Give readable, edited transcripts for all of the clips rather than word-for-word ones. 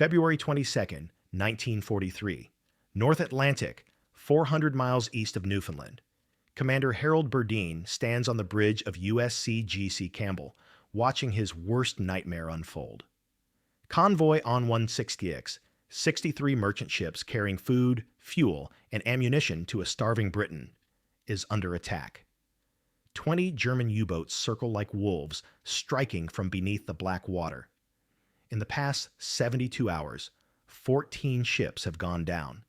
February 22nd, 1943. North Atlantic, 400 miles east of Newfoundland. Commander Harold Burdine stands on the bridge of USC-GC Campbell, watching his worst nightmare unfold. Convoy on 160X, 63 merchant ships carrying food, fuel, and ammunition to a starving Britain, is under attack. 20 German U-boats circle like wolves, striking from beneath the black water. In the past 72 hours, 14 ships have gone down.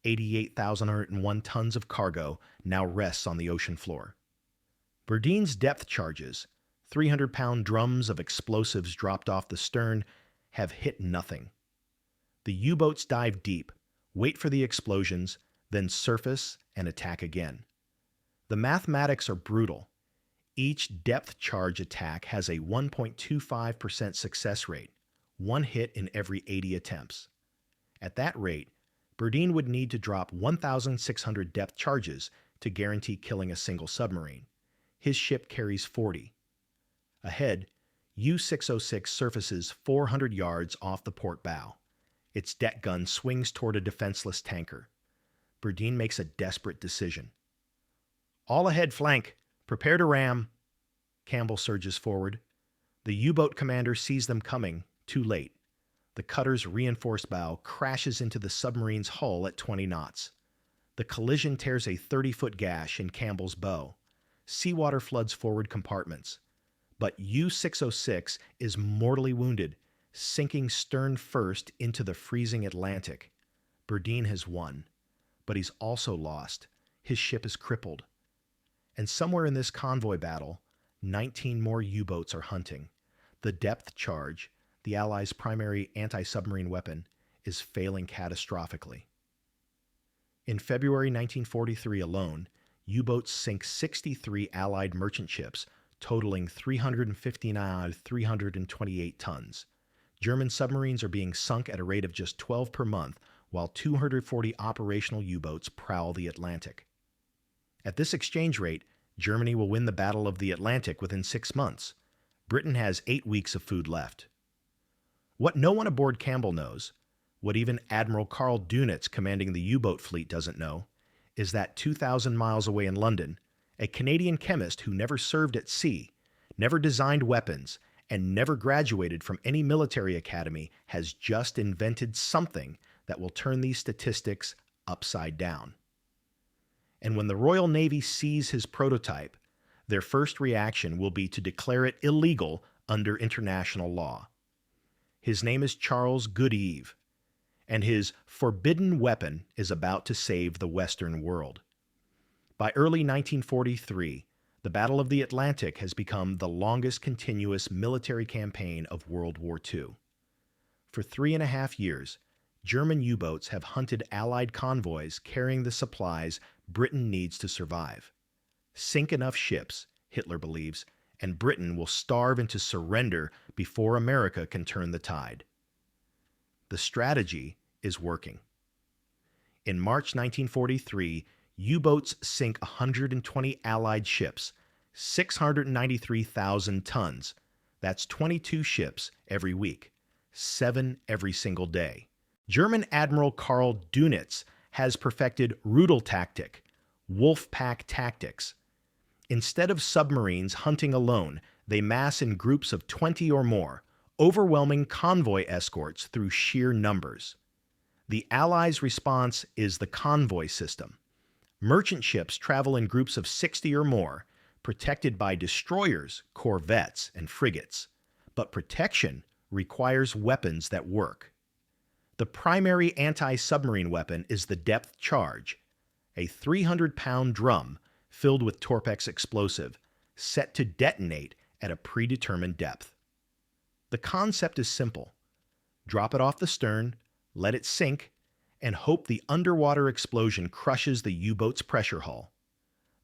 88,101 tons of cargo now rests on the ocean floor. Burdine's depth charges, 300-pound drums of explosives dropped off the stern, have hit nothing. The U-boats dive deep, wait for the explosions, then surface and attack again. The mathematics are brutal. Each depth charge attack has a 1.25% success rate, one hit in every 80 attempts. At that rate, Burdine would need to drop 1,600 depth charges to guarantee killing a single submarine. His ship carries 40. Ahead, U-606 surfaces 400 yards off the port bow. Its deck gun swings toward a defenseless tanker. Burdine makes a desperate decision. "All ahead flank! Prepare to ram!" Campbell surges forward. The U-boat commander sees them coming, too late. The cutter's reinforced bow crashes into the submarine's hull at 20 knots. The collision tears a 30-foot gash in Campbell's bow. Seawater floods forward compartments. But U-606 is mortally wounded, sinking stern first into the freezing Atlantic. Burdine has won, but he's also lost. His ship is crippled. And somewhere in this convoy battle, 19 more U-boats are hunting. The depth charge, the Allies' primary anti-submarine weapon, is failing catastrophically. In February 1943 alone, U-boats sink 63 Allied merchant ships, totaling 328 tons. German submarines are being sunk at a rate of just 12 per month, while 240 operational U-boats prowl the Atlantic. At this exchange rate, Germany will win the Battle of the Atlantic within 6 months. Britain has 8 weeks of food left. What no one aboard Campbell knows, what even Admiral Karl Dönitz commanding the U-boat fleet doesn't know, is that 2,000 miles away in London, a Canadian chemist who never served at sea, never designed weapons, and never graduated from any military academy has just invented something that will turn these statistics upside down. And when the Royal Navy sees his prototype, their first reaction will be to declare it illegal under international law. His name is Charles Goodeve, and his forbidden weapon is about to save the Western world. By early 1943, the Battle of the Atlantic has become the longest continuous military campaign of World War II. For 3.5 years, German U-boats have hunted Allied convoys carrying the supplies Britain needs to survive. Sink enough ships, Hitler believes, and Britain will starve into surrender before America can turn the tide. The strategy is working. In March 1943, U-boats sink 120 Allied ships, 693,000 tons. That's 22 ships every week, 7 every single day. German Admiral Karl Dönitz has perfected Rudel tactic, wolf pack tactics. Instead of submarines hunting alone, they mass in groups of 20 or more, overwhelming convoy escorts through sheer numbers. The Allies' response is the convoy system. Merchant ships travel in groups of 60 or more, protected by destroyers, corvettes, and frigates. But protection requires weapons that work. The primary anti-submarine weapon is the depth charge, a 300-pound drum filled with Torpex explosive, set to detonate at a predetermined depth. The concept is simple. Drop it off the stern, let it sink, and hope the underwater explosion crushes the U-boat's pressure hull.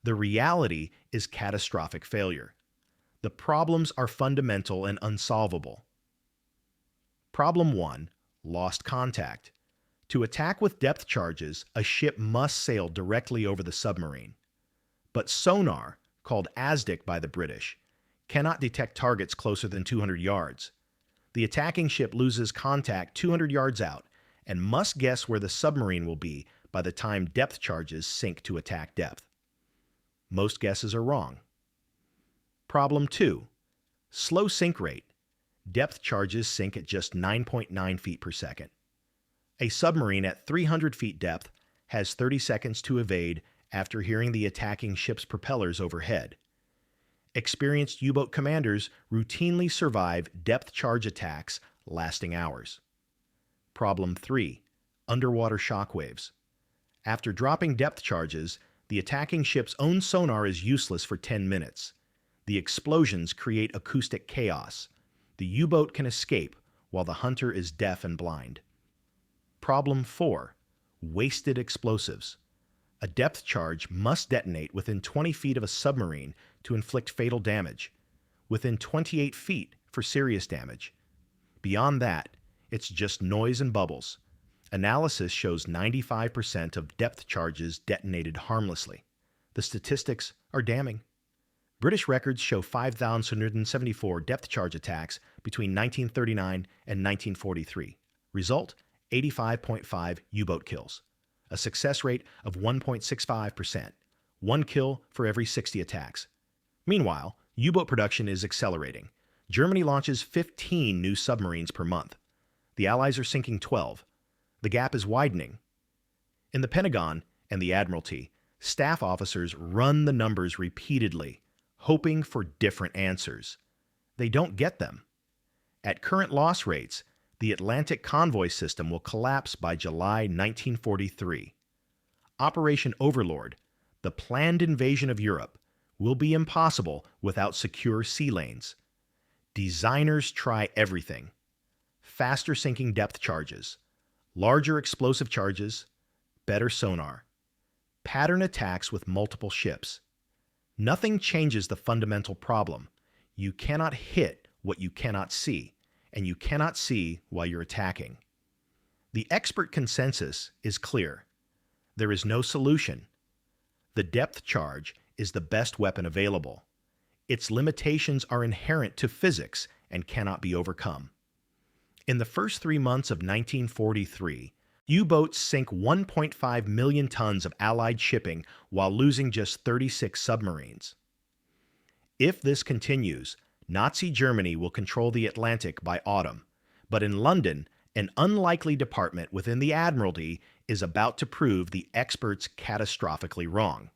The reality is catastrophic failure. The problems are fundamental and unsolvable. Problem 1. Lost contact. To attack with depth charges, a ship must sail directly over the submarine. But sonar, called ASDIC by the British, cannot detect targets closer than 200 yards. The attacking ship loses contact 200 yards out and must guess where the submarine will be by the time depth charges sink to attack depth. Most guesses are wrong. Problem 2. Slow sink rate. Depth charges sink at just 9.9 feet per second. A submarine at 300 feet depth has 30 seconds to evade after hearing the attacking ship's propellers overhead. Experienced U-boat commanders routinely survive depth charge attacks lasting hours. Problem 3. Underwater shockwaves. After dropping depth charges, the attacking ship's own sonar is useless for 10 minutes. The explosions create acoustic chaos. The U-boat can escape while the hunter is deaf and blind. Problem 4. Wasted explosives. A depth charge must detonate within 20 feet of a submarine to inflict fatal damage, within 28 feet for serious damage. Beyond that, it's just noise and bubbles. Analysis shows 95% of depth charges detonated harmlessly. The statistics are damning. British records show 5,174 depth charge attacks between 1939 and 1943. Result: 85.5 U-boat kills. A success rate of 1.65%, 1 kill for every 60 attacks. Meanwhile, U-boat production is accelerating. Germany launches 15 new submarines per month. The Allies are sinking 12. The gap is widening. In the Pentagon and the Admiralty, staff officers run the numbers repeatedly, hoping for different answers. They don't get them. At current loss rates, the Atlantic convoy system will collapse by July 1943. Operation Overlord, the planned invasion of Europe, will be impossible without secure sea lanes. Designers try everything. Faster sinking depth charges, larger explosive charges, better sonar, pattern attacks with multiple ships. Nothing changes the fundamental problem. You cannot hit what you cannot see, and you cannot see while you're attacking. The expert consensus is clear. There is no solution. The depth charge is the best weapon available. Its limitations are inherent to physics and cannot be overcome. In the first 3 months of 1943, U-boats sink 1.5 million tons of Allied shipping while losing just 36 submarines. If this continues, Nazi Germany will control the Atlantic by autumn, but in London, an unlikely department within the Admiralty is about to prove the experts catastrophically wrong.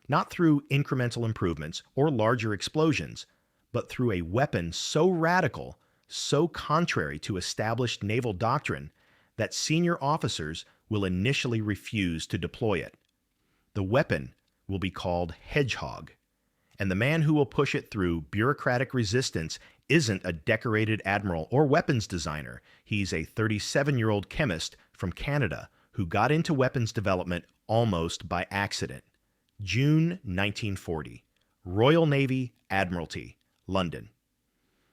Not through incremental improvements or larger explosions, but through a weapon so radical, so contrary to established naval doctrine, that senior officers will initially refuse to deploy it. The weapon will be called Hedgehog, and the man who will push it through bureaucratic resistance isn't a decorated admiral or weapons designer. He's a 37-year-old chemist from Canada who got into weapons development almost by accident. June 1940. Royal Navy, Admiralty, London.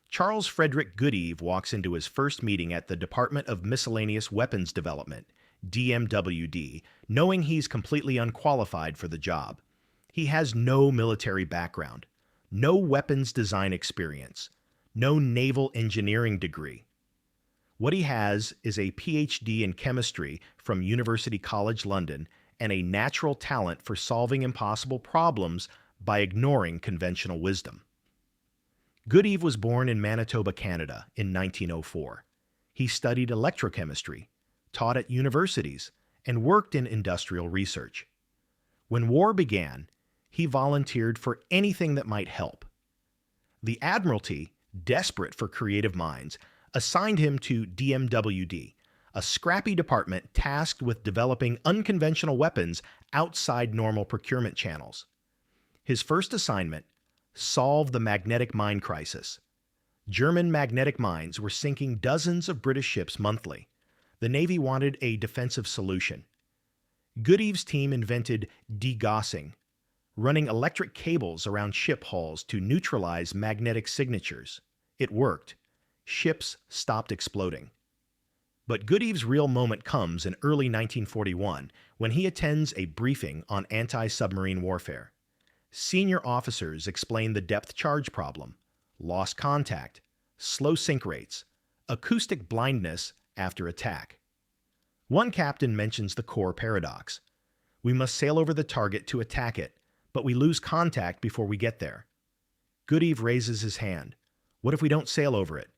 Charles Frederick Goodeve walks into his first meeting at the Department of Miscellaneous Weapons Development, DMWD, knowing he's completely unqualified for the job. He has no military background, no weapons design experience, no naval engineering degree. What he has is a PhD in chemistry from University College London and a natural talent for solving impossible problems by ignoring conventional wisdom. Goodeve was born in Manitoba, Canada in 1904. He studied electrochemistry, taught at universities, and worked in industrial research. When war began, he volunteered for anything that might help. The Admiralty, desperate for creative minds, assigned him to DMWD, a scrappy department tasked with developing unconventional weapons outside normal procurement channels. His first assignment: solve the magnetic mine crisis. German magnetic mines were sinking dozens of British ships monthly. The Navy wanted a defensive solution. Goodeve's team invented degaussing, running electric cables around ship hulls to neutralize magnetic signatures. It worked. Ships stopped exploding. But Goodeve's real moment comes in early 1941 when he attends a briefing on anti-submarine warfare. Senior officers explain the depth charge problem, lost contact, slow sink rates, acoustic blindness after attack. One captain mentions the core paradox. We must sail over the target to attack it, but we lose contact before we get there. Goodeve raises his hand. What if we don't sail over it?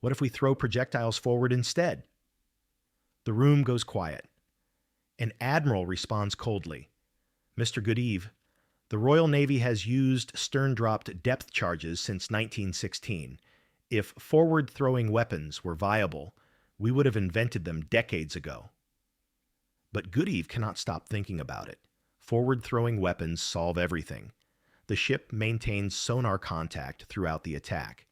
What if we throw projectiles forward instead? The room goes quiet. An admiral responds coldly. Mr. Goodeve, the Royal Navy has used stern-dropped depth charges since 1916. If forward-throwing weapons were viable, we would have invented them decades ago. But Goodeve cannot stop thinking about it. Forward-throwing weapons solve everything. The ship maintains sonar contact throughout the attack.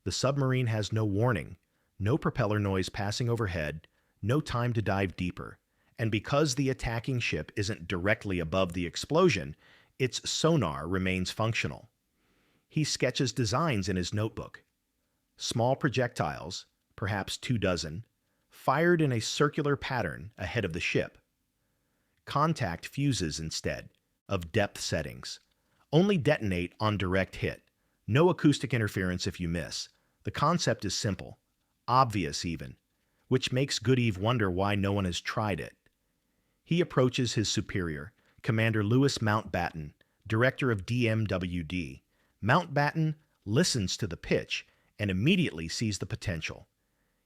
The submarine has no warning, no propeller noise passing overhead, no time to dive deeper. And because the attacking ship isn't directly above the explosion, its sonar remains functional. He sketches designs in his notebook. Small projectiles, perhaps 24, fired in a circular pattern ahead of the ship. Contact fuses instead, of depth settings. Only detonate on direct hit. No acoustic interference if you miss. The concept is simple, obvious even, which makes Goodeve wonder why no one has tried it. He approaches his superior, Commander Louis Mountbatten, director of DMWD. Mountbatten listens to the pitch and immediately sees the potential.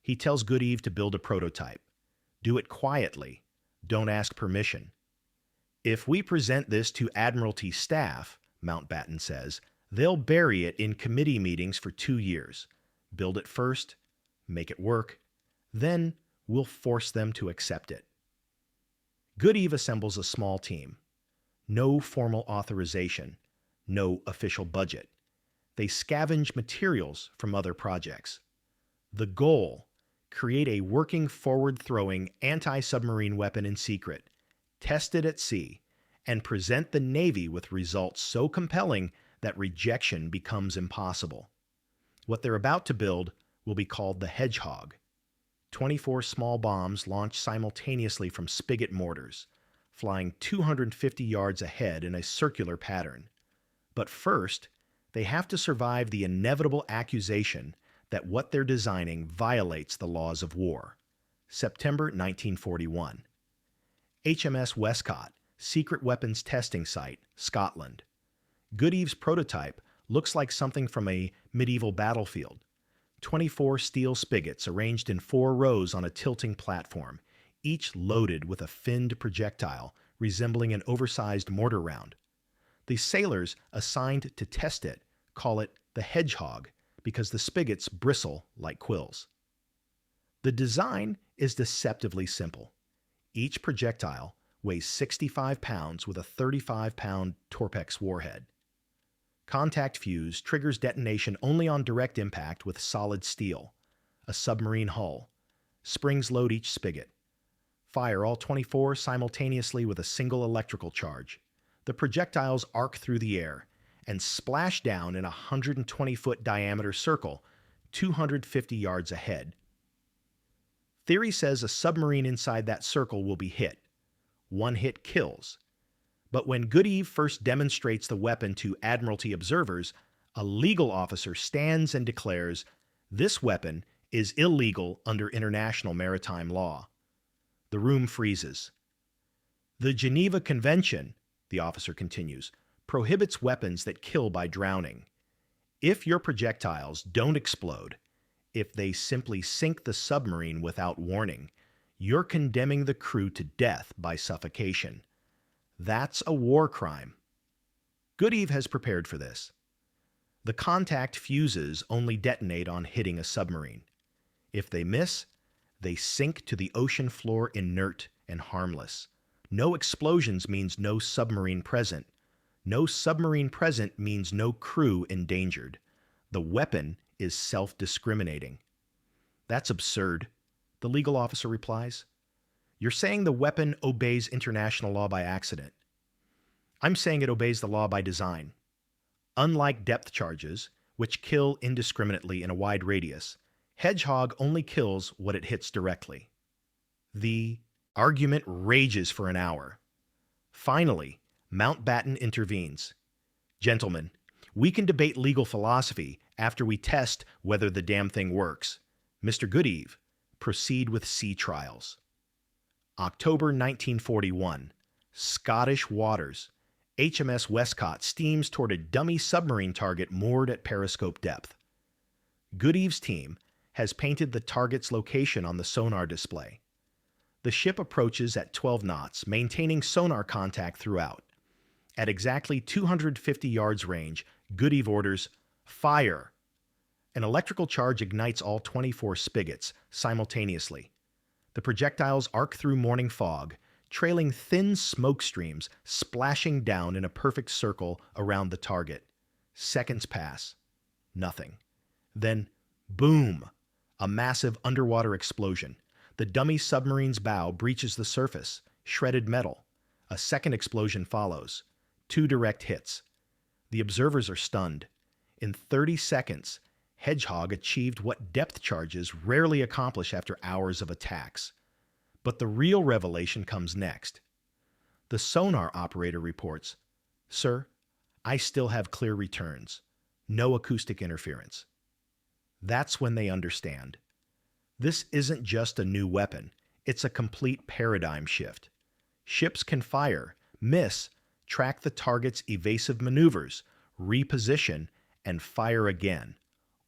He tells Goodeve to build a prototype. Do it quietly. Don't ask permission. If we present this to Admiralty staff, Mountbatten says, they'll bury it in committee meetings for 2 years. Build it first, make it work, then we'll force them to accept it. Goodeve assembles a small team. No formal authorization, no official budget. They scavenge materials from other projects. The goal, create a working forward-throwing anti-submarine weapon in secret, test it at sea, and present the Navy with results so compelling that rejection becomes impossible. What they're about to build will be called the Hedgehog. 24 small bombs launched simultaneously from spigot mortars, flying 250 yards ahead in a circular pattern. But first, they have to survive the inevitable accusation that what they're designing violates the laws of war. September 1941. HMS Westcott, Secret Weapons Testing Site, Scotland. Goodeve's prototype looks like something from a medieval battlefield. 24 steel spigots arranged in 4 rows on a tilting platform, each loaded with a finned projectile resembling an oversized mortar round. The sailors assigned to test it call it the Hedgehog because the spigots bristle like quills. The design is deceptively simple. Each projectile weighs 65 pounds with a 35-pound Torpex warhead. Contact fuse triggers detonation only on direct impact with solid steel, a submarine hull. Springs load each spigot. Fire all 24 simultaneously with a single electrical charge. The projectiles arc through the air and splash down in a 120-foot diameter circle 250 yards ahead. Theory says a submarine inside that circle will be hit. One hit kills. But when Goodeve first demonstrates the weapon to Admiralty observers, a legal officer stands and declares, "This weapon is illegal under international maritime law." The room freezes. "The Geneva Convention," the officer continues, "prohibits weapons that kill by drowning. If your projectiles don't explode, if they simply sink the submarine without warning, you're condemning the crew to death by suffocation. That's a war crime." Goodeve has prepared for this. The contact fuses only detonate on hitting a submarine. If they miss, they sink to the ocean floor inert and harmless. No explosions means no submarine present. No submarine present means no crew endangered. The weapon is self-discriminating. "That's absurd," the legal officer replies. "You're saying the weapon obeys international law by accident. I'm saying it obeys the law by design. Unlike depth charges, which kill indiscriminately in a wide radius, Hedgehog only kills what it hits directly." The argument rages for an hour. Finally, Mountbatten intervenes. "Gentlemen, we can debate legal philosophy after we test whether the damn thing works. Mr. Goodeve, proceed with sea trials. October 1941, Scottish waters. HMS Westcott steams toward a dummy submarine target moored at periscope depth. Goodeve's team has painted the target's location on the sonar display. The ship approaches at 12 knots, maintaining sonar contact throughout. At exactly 250 yards range, Goodeve orders, "Fire!" An electrical charge ignites all 24 spigots simultaneously. The projectiles arc through morning fog, trailing thin smoke streams, splashing down in a perfect circle around the target. Seconds pass. Nothing. Then, boom! A massive underwater explosion. The dummy submarine's bow breaches the surface, shredded metal. A second explosion follows. 2 direct hits. The observers are stunned. In 30 seconds, Hedgehog achieved what depth charges rarely accomplish after hours of attacks. But the real revelation comes next. The sonar operator reports, "Sir, I still have clear returns. No acoustic interference." That's when they understand. This isn't just a new weapon, it's a complete paradigm shift. Ships can fire, miss, track the target's evasive maneuvers, reposition, and fire again,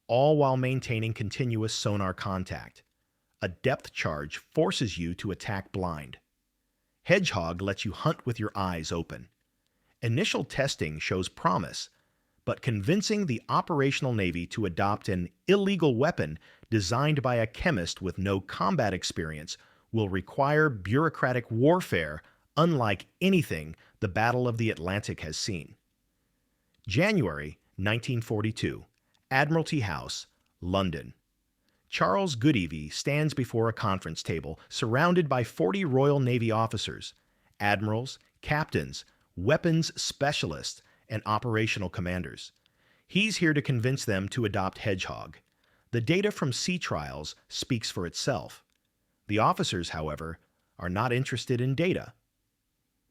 all while maintaining continuous sonar contact. A depth charge forces you to attack blind. Hedgehog lets you hunt with your eyes open. Initial testing shows promise, but convincing the operational Navy to adopt an illegal weapon designed by a chemist with no combat experience will require bureaucratic warfare unlike anything the Battle of the Atlantic has seen. January 1942, Admiralty House, London. Charles Goodeve stands before a conference table surrounded by 40 Royal Navy officers, admirals, captains, weapons specialists, and operational commanders. He's here to convince them to adopt Hedgehog. The data from sea trials speaks for itself. The officers, however, are not interested in data.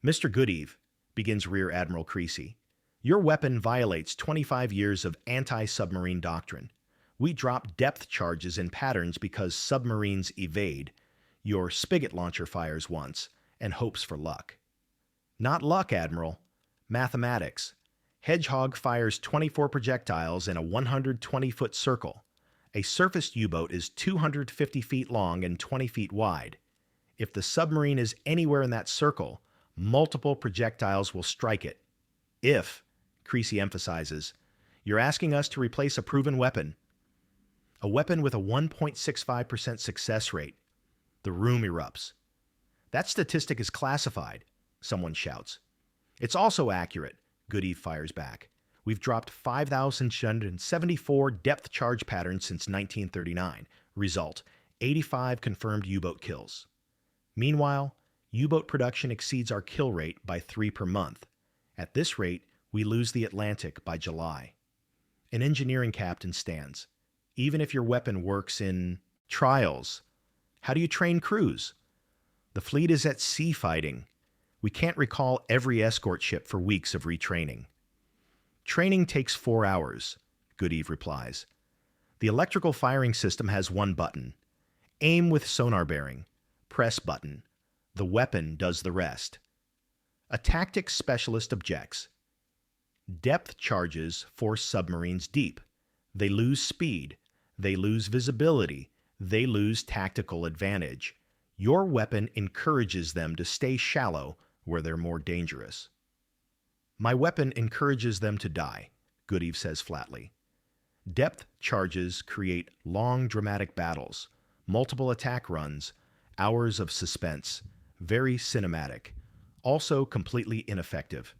"Mr. Goodeve," begins Rear Admiral Creasy, "your weapon violates 25 years of anti-submarine doctrine. We drop depth charges in patterns because submarines evade. Your spigot launcher fires once and hopes for luck." "Not luck, Admiral. Mathematics. Hedgehog fires 24 projectiles in a 120-foot circle. A surfaced U-boat is 250 feet long and 20 feet wide. If the submarine is anywhere in that circle, multiple projectiles will strike it. If," Creasy emphasizes, "you're asking us to replace a proven weapon. A weapon with a 1.65% success rate." The room erupts. "That statistic is classified," someone shouts. "It's also accurate," Goodeve fires back. "We've dropped 5,774 depth charge patterns since 1939. Result, 85 confirmed U-boat kills. Meanwhile, U-boat production exceeds our kill rate by 3 per month. At this rate, we lose the Atlantic by July." An engineering captain stands. "Even if your weapon works in trials, how do you train crews? The fleet is at sea fighting. We can't recall every escort ship for weeks of retraining." "Training takes 4 hours," Goodeve replies. "The electrical firing system has 1 button. Aim with sonar bearing. Press button. The weapon does the rest." A tactics specialist objects. "Depth charges force submarines deep. They lose speed. They lose visibility. They lose tactical advantage. Your weapon encourages them to stay shallow where they're more dangerous." "My weapon encourages them to die," Goodeve says flatly. "Depth charges create long, dramatic battles, multiple attack runs, hours of suspense, very cinematic, also completely ineffective.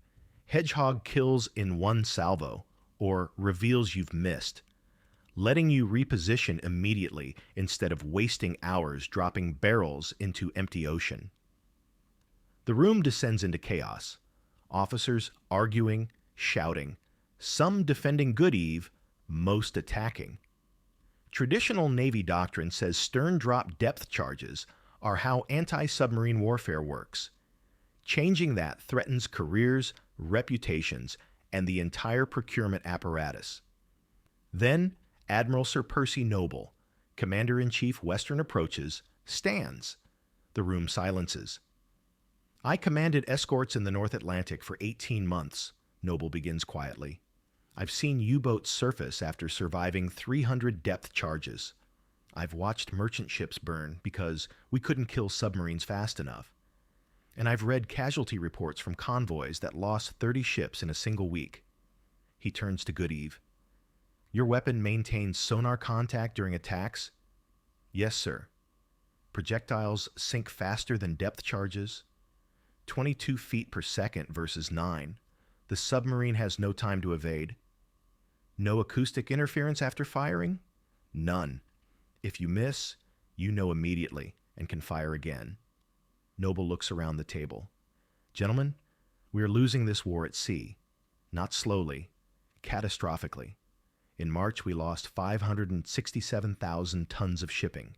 Hedgehog kills in 1 salvo, or reveals you've missed, letting you reposition immediately instead of wasting hours dropping barrels into empty ocean." The room descends into chaos. Officers arguing, shouting, some defending Goodeve, most attacking. Traditional Navy doctrine says stern drop depth charges are how anti-submarine warfare works. Changing that threatens careers, reputations, and the entire procurement apparatus. Then, Admiral Sir Percy Noble, Commander-in-Chief Western approaches, stands. The room silences. I commanded escorts in the North Atlantic for 18 months, Noble begins quietly. I've seen U-boats surface after surviving 300 depth charges. I've watched merchant ships burn because we couldn't kill submarines fast enough. And I've read casualty reports from convoys that lost 30 ships in a single week. He turns to Goodeve. Your weapon maintains sonar contact during attacks? Yes, sir. Projectiles sink faster than depth charges? 22 feet per second versus 9. The submarine has no time to evade. No acoustic interference after firing? None. If you miss, you know immediately and can fire again. Noble looks around the table. Gentlemen, we are losing this war at sea. Not slowly, catastrophically. In March, we lost 567,000 tons of shipping.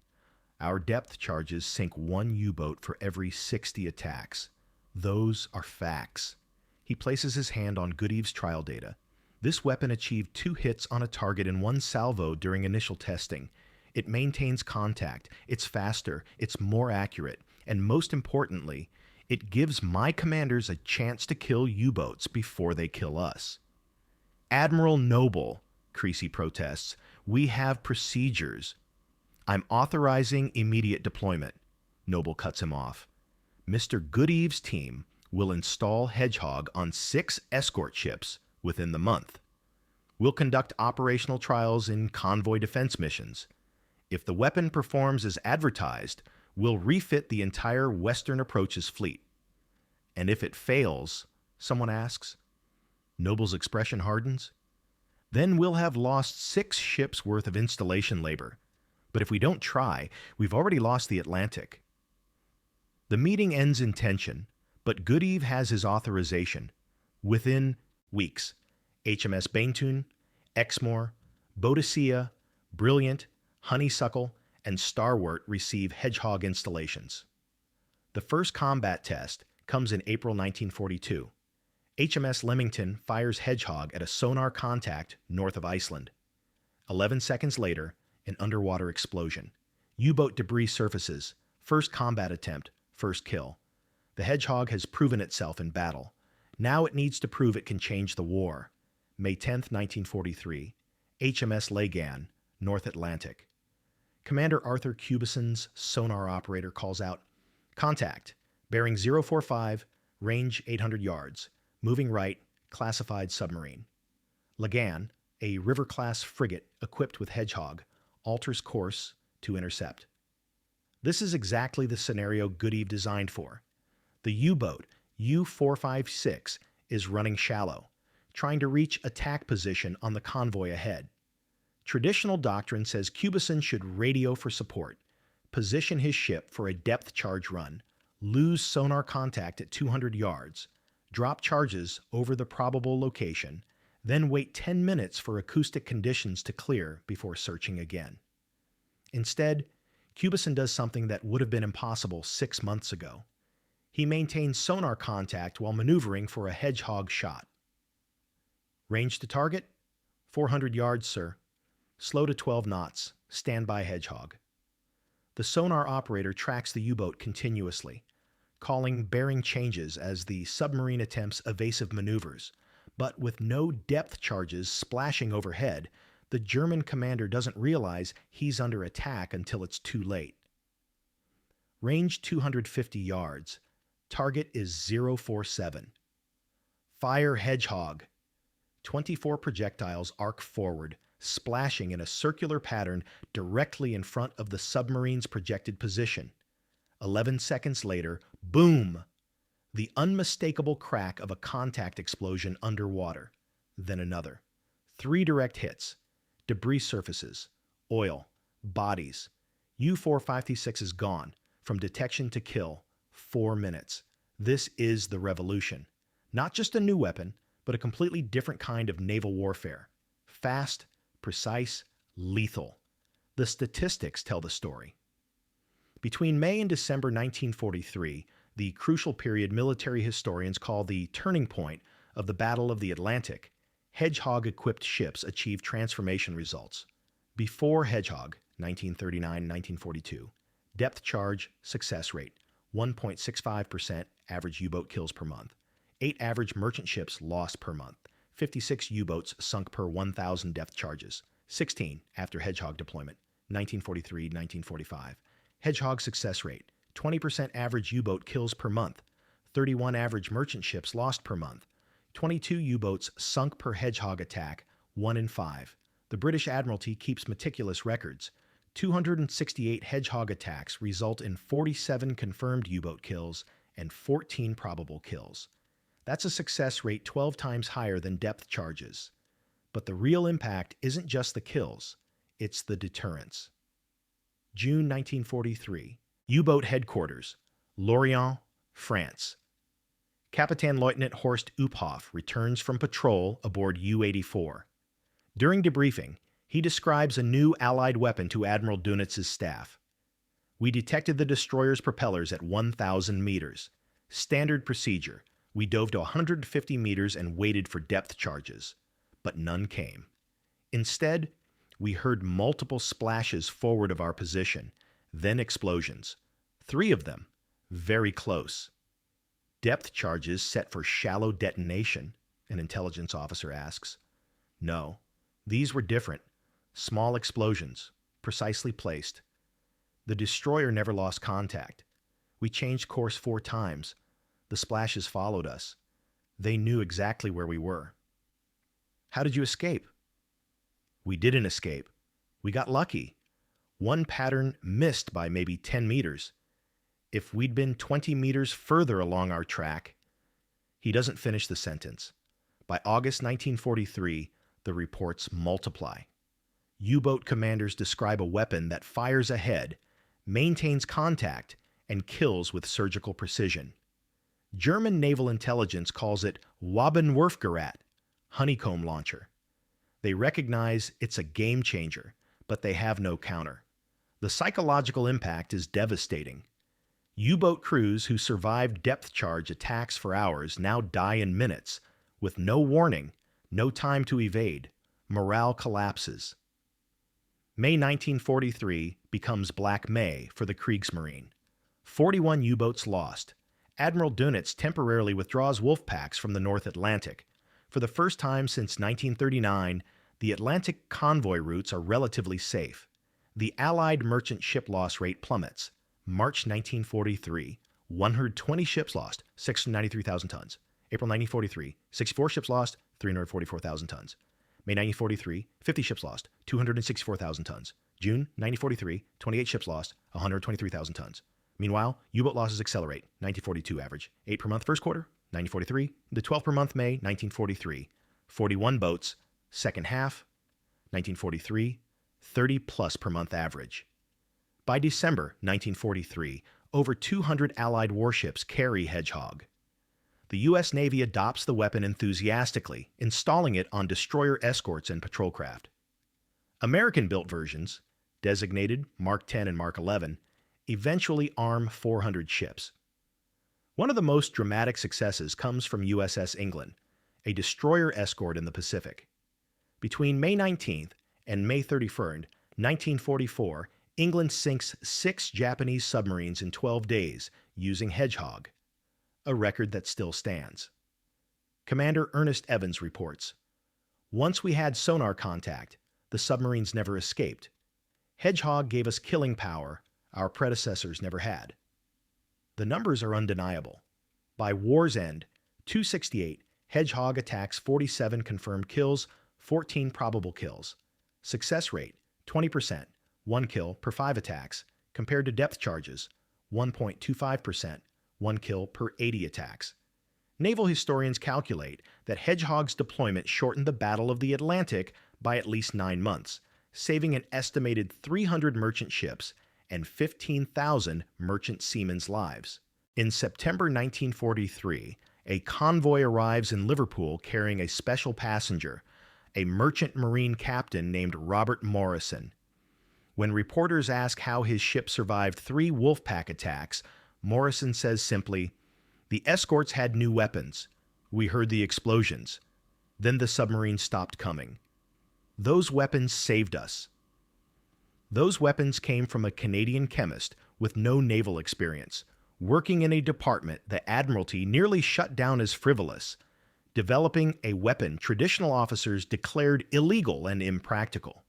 Our depth charges sink 1 U-boat for every 60 attacks. Those are facts. He places his hand on Goodeve's trial data. This weapon achieved 2 hits on a target in 1 salvo during initial testing. It maintains contact, it's faster, it's more accurate, and most importantly, it gives my commanders a chance to kill U-boats before they kill us. Admiral Noble, Creasy protests, we have procedures. I'm authorizing immediate deployment. Noble cuts him off. Mr. Goodeve's team will install Hedgehog on 6 escort ships within the month. We'll conduct operational trials in convoy defense missions. If the weapon performs as advertised, we'll refit the entire Western Approaches fleet. And if it fails, someone asks. Noble's expression hardens. Then we'll have lost 6 ships worth of installation labor. But if we don't try, we've already lost the Atlantic. The meeting ends in tension, but Goodeve has his authorization. Within weeks, HMS Baintoon, Exmoor, Boadicea, Brilliant, Honeysuckle, and Starwort receive Hedgehog installations. The first combat test comes in April 1942. HMS Leamington fires Hedgehog at a sonar contact north of Iceland. 11 seconds later, an underwater explosion. U-boat debris surfaces. First combat attempt, first kill. The Hedgehog has proven itself in battle. Now it needs to prove it can change the war. May 10, 1943. HMS Lagan, North Atlantic. Commander Arthur Cubison's sonar operator calls out, Contact, bearing 045, range 800 yards. Moving right, classified submarine. Lagan, a river-class frigate equipped with Hedgehog, alters course to intercept. This is exactly the scenario Goodeve designed for. The U-boat, U-456, is running shallow, trying to reach attack position on the convoy ahead. Traditional doctrine says Cubison should radio for support, position his ship for a depth charge run, lose sonar contact at 200 yards, drop charges over the probable location, then wait 10 minutes for acoustic conditions to clear before searching again. Instead, Cubison does something that would have been impossible 6 months ago. He maintains sonar contact while maneuvering for a Hedgehog shot. Range to target? 400 yards, sir. Slow to 12 knots. Stand by Hedgehog. The sonar operator tracks the U-boat continuously, calling bearing changes as the submarine attempts evasive maneuvers. But with no depth charges splashing overhead, the German commander doesn't realize he's under attack until it's too late. Range 250 yards. Target is 047. Fire Hedgehog. 24 projectiles arc forward, splashing in a circular pattern directly in front of the submarine's projected position. 11 seconds later, boom! The unmistakable crack of a contact explosion underwater. Then another. 3 direct hits. Debris surfaces. Oil. Bodies. U-456 is gone. From detection to kill. 4 minutes. This is the revolution. Not just a new weapon, but a completely different kind of naval warfare. Fast, precise, lethal. The statistics tell the story. Between May and December 1943, the crucial period military historians call the turning point of the Battle of the Atlantic, Hedgehog-equipped ships achieved transformation results. Before Hedgehog, 1939-1942. Depth charge, success rate, 1.65% average U-boat kills per month. 8 average merchant ships lost per month. 56 U-boats sunk per 1,000 depth charges. 16 after Hedgehog deployment, 1943-1945. Hedgehog success rate, 20% average U-boat kills per month. 31 average merchant ships lost per month. 22 U-boats sunk per Hedgehog attack, 1 in 5. The British Admiralty keeps meticulous records. 268 Hedgehog attacks result in 47 confirmed U-boat kills and 14 probable kills. That's a success rate 12 times higher than depth charges. But the real impact isn't just the kills, it's the deterrence. June 1943. U-boat headquarters, Lorient, France. Captain Lieutenant Horst Uphoff returns from patrol aboard U-84. During debriefing, he describes a new Allied weapon to Admiral Dunitz's staff. We detected the destroyer's propellers at 1,000 meters. Standard procedure. We dove to 150 meters and waited for depth charges, but none came. Instead, we heard multiple splashes forward of our position, then explosions. 3 of them, very close. Depth charges set for shallow detonation, an intelligence officer asks. No, these were different. Small explosions, precisely placed. The destroyer never lost contact. We changed course 4 times. The splashes followed us. They knew exactly where we were. How did you escape? We didn't escape. We got lucky. One pattern missed by maybe 10 meters. If we'd been 20 meters further along our track. He doesn't finish the sentence. By August 1943, the reports multiply. U-boat commanders describe a weapon that fires ahead, maintains contact, and kills with surgical precision. German naval intelligence calls it Wabenwurfgerät, honeycomb launcher. They recognize it's a game changer, but they have no counter. The psychological impact is devastating. U-boat crews who survived depth charge attacks for hours now die in minutes, with no warning, no time to evade. Morale collapses. May 1943 becomes Black May for the Kriegsmarine. 41 U-boats lost. Admiral Dönitz temporarily withdraws wolf packs from the North Atlantic. For the first time since 1939, the Atlantic convoy routes are relatively safe. The Allied merchant ship loss rate plummets. March 1943, 120 ships lost, 693,000 tons. April 1943, 64 ships lost, 344,000 tons. May 1943, 50 ships lost, 264,000 tons. June 1943, 28 ships lost, 123,000 tons. Meanwhile, U-boat losses accelerate, 1942 average, 8 per month first quarter, 1943, the 12 per month May 1943, 41 boats, second half, 1943, 30 plus per month average. By December 1943, over 200 Allied warships carry Hedgehog. The U.S. Navy adopts the weapon enthusiastically, installing it on destroyer escorts and patrol craft. American-built versions, designated Mark 10 and Mark 11, eventually arm 400 ships. One of the most dramatic successes comes from USS England, a destroyer escort in the Pacific. Between May 19th and May 31st, 1944, England sinks 6 Japanese submarines in 12 days using Hedgehog, a record that still stands. Commander Ernest Evans reports, "Once we had sonar contact, the submarines never escaped. Hedgehog gave us killing power our predecessors never had." The numbers are undeniable. By war's end, 268, Hedgehog attacks 47 confirmed kills, 14 probable kills. Success rate, 20%, 1 kill per 5 attacks, compared to depth charges, 1.25%, 1 kill per 80 attacks. Naval historians calculate that Hedgehog's deployment shortened the Battle of the Atlantic by at least 9 months, saving an estimated 300 merchant ships and 15,000 merchant seamen's lives. In September 1943, a convoy arrives in Liverpool carrying a special passenger, a merchant marine captain named Robert Morrison. When reporters ask how his ship survived 3 Wolfpack attacks, Morrison says simply, "The escorts had new weapons. We heard the explosions. Then the submarine stopped coming. Those weapons saved us." Those weapons came from a Canadian chemist with no naval experience, working in a department the Admiralty nearly shut down as frivolous, developing a weapon traditional officers declared illegal and impractical.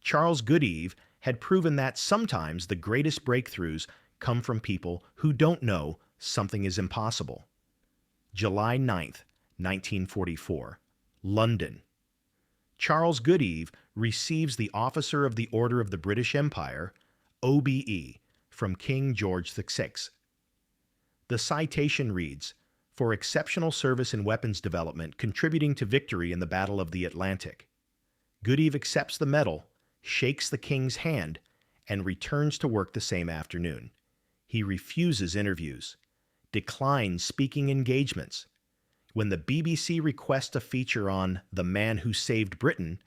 Charles Goodeve had proven that sometimes the greatest breakthroughs come from people who don't know something is impossible. July 9th, 1944, London. Charles Goodeve receives the Officer of the Order of the British Empire, OBE, from King George VI. The citation reads, "For exceptional service in weapons development contributing to victory in the Battle of the Atlantic." Goodeve accepts the medal, shakes the king's hand, and returns to work the same afternoon. He refuses interviews, declines speaking engagements. When the BBC requests a feature on the man who saved Britain,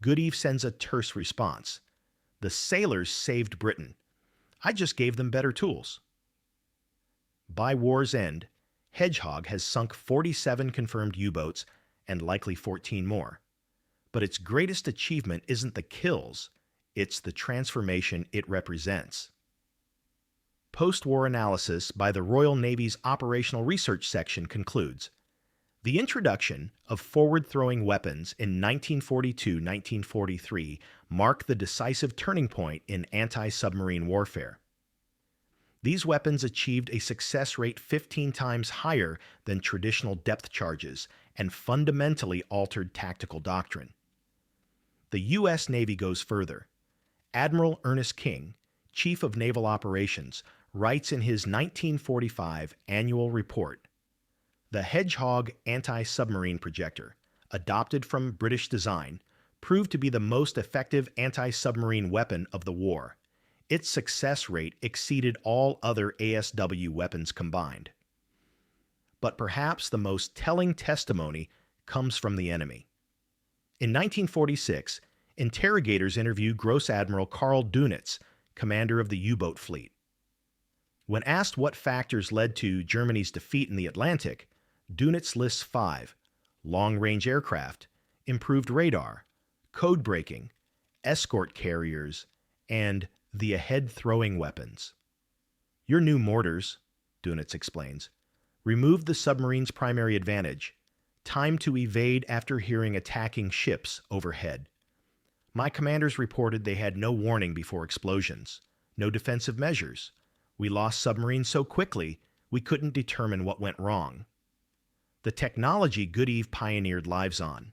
Goodeve sends a terse response. "The sailors saved Britain. I just gave them better tools." By war's end, Hedgehog has sunk 47 confirmed U-boats and likely 14 more. But its greatest achievement isn't the kills, it's the transformation it represents. Post-war analysis by the Royal Navy's Operational Research Section concludes, the introduction of forward-throwing weapons in 1942-1943 marked the decisive turning point in anti-submarine warfare. These weapons achieved a success rate 15 times higher than traditional depth charges and fundamentally altered tactical doctrine. The U.S. Navy goes further. Admiral Ernest King, Chief of Naval Operations, writes in his 1945 annual report, "The Hedgehog anti-submarine projector, adopted from British design, proved to be the most effective anti-submarine weapon of the war. Its success rate exceeded all other ASW weapons combined." But perhaps the most telling testimony comes from the enemy. In 1946, interrogators interviewed Gross Admiral Karl Dönitz, commander of the U-boat fleet. When asked what factors led to Germany's defeat in the Atlantic, Dönitz lists 5: long-range aircraft, improved radar, code breaking, escort carriers, and the ahead-throwing weapons. "Your new mortars," Dönitz explains, "removed the submarine's primary advantage, time to evade after hearing attacking ships overhead. My commanders reported they had no warning before explosions, no defensive measures. We lost submarines so quickly we couldn't determine what went wrong." The technology Goodeve pioneered lives on.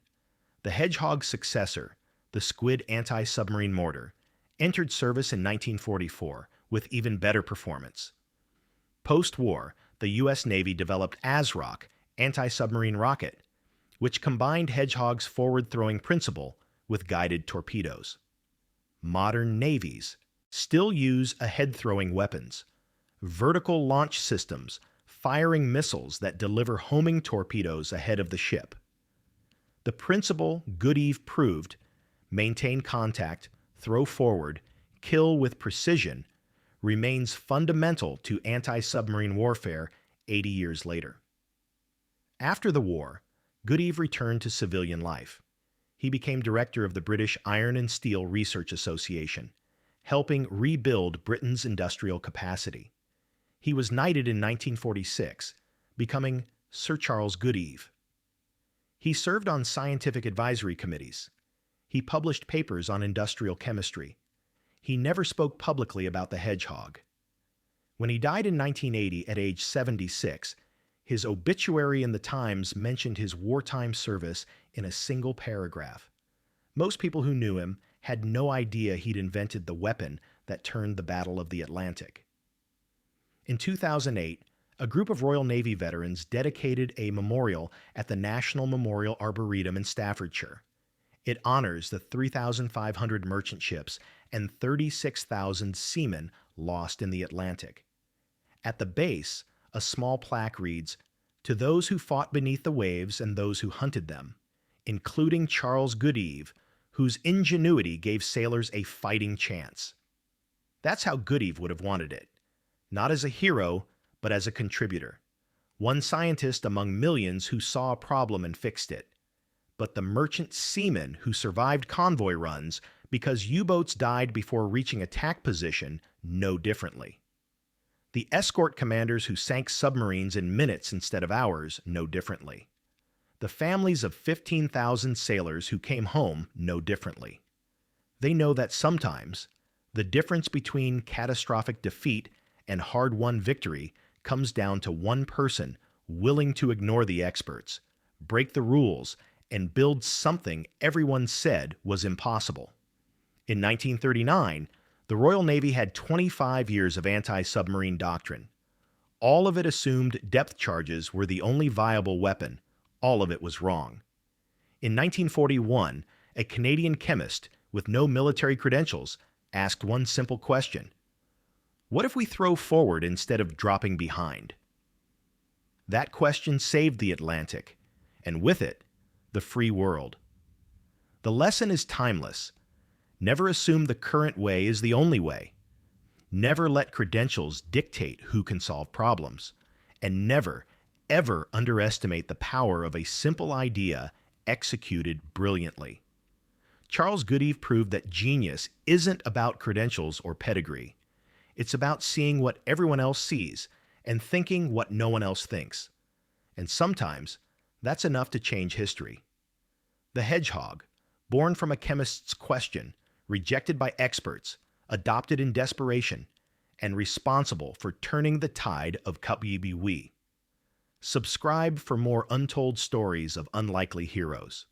The Hedgehog's successor, the Squid anti-submarine mortar, entered service in 1944 with even better performance. Post-war, the U.S. Navy developed ASROC, anti-submarine rocket, which combined Hedgehog's forward-throwing principle with guided torpedoes. Modern navies still use ahead-throwing weapons, vertical launch systems firing missiles that deliver homing torpedoes ahead of the ship. The principle Goodeve proved, maintain contact, throw forward, kill with precision, remains fundamental to anti-submarine warfare 80 years later. After the war, Goodeve returned to civilian life. He became director of the British Iron and Steel Research Association, helping rebuild Britain's industrial capacity. He was knighted in 1946, becoming Sir Charles Goodeve. He served on scientific advisory committees. He published papers on industrial chemistry. He never spoke publicly about the Hedgehog. When he died in 1980 at age 76, his obituary in the Times mentioned his wartime service in a single paragraph. Most people who knew him had no idea he'd invented the weapon that turned the Battle of the Atlantic. In 2008, a group of Royal Navy veterans dedicated a memorial at the National Memorial Arboretum in Staffordshire. It honors the 3,500 merchant ships and 36,000 seamen lost in the Atlantic. At the base, a small plaque reads, "To those who fought beneath the waves and those who hunted them, including Charles Goodeve, whose ingenuity gave sailors a fighting chance." That's how Goodeve would have wanted it. Not as a hero, but as a contributor. One scientist among millions who saw a problem and fixed it. But the merchant seamen who survived convoy runs Because U-boats died before reaching attack position no differently. The escort commanders who sank submarines in minutes instead of hours no differently. The families of 15,000 sailors who came home no differently. They know that sometimes the difference between catastrophic defeat and hard-won victory comes down to one person willing to ignore the experts, break the rules, and build something everyone said was impossible. In 1939, the Royal Navy had 25 years of anti-submarine doctrine. All of it assumed depth charges were the only viable weapon. All of it was wrong. In 1941, a Canadian chemist with no military credentials asked one simple question: what if we throw forward instead of dropping behind? That question saved the Atlantic, and with it, the free world. The lesson is timeless. Never assume the current way is the only way. Never let credentials dictate who can solve problems. And never, ever underestimate the power of a simple idea executed brilliantly. Charles Goodeve proved that genius isn't about credentials or pedigree. It's about seeing what everyone else sees and thinking what no one else thinks. And sometimes, that's enough to change history. The Hedgehog, born from a chemist's question, rejected by experts, adopted in desperation, and responsible for turning the tide of WWII. Subscribe for more untold stories of unlikely heroes.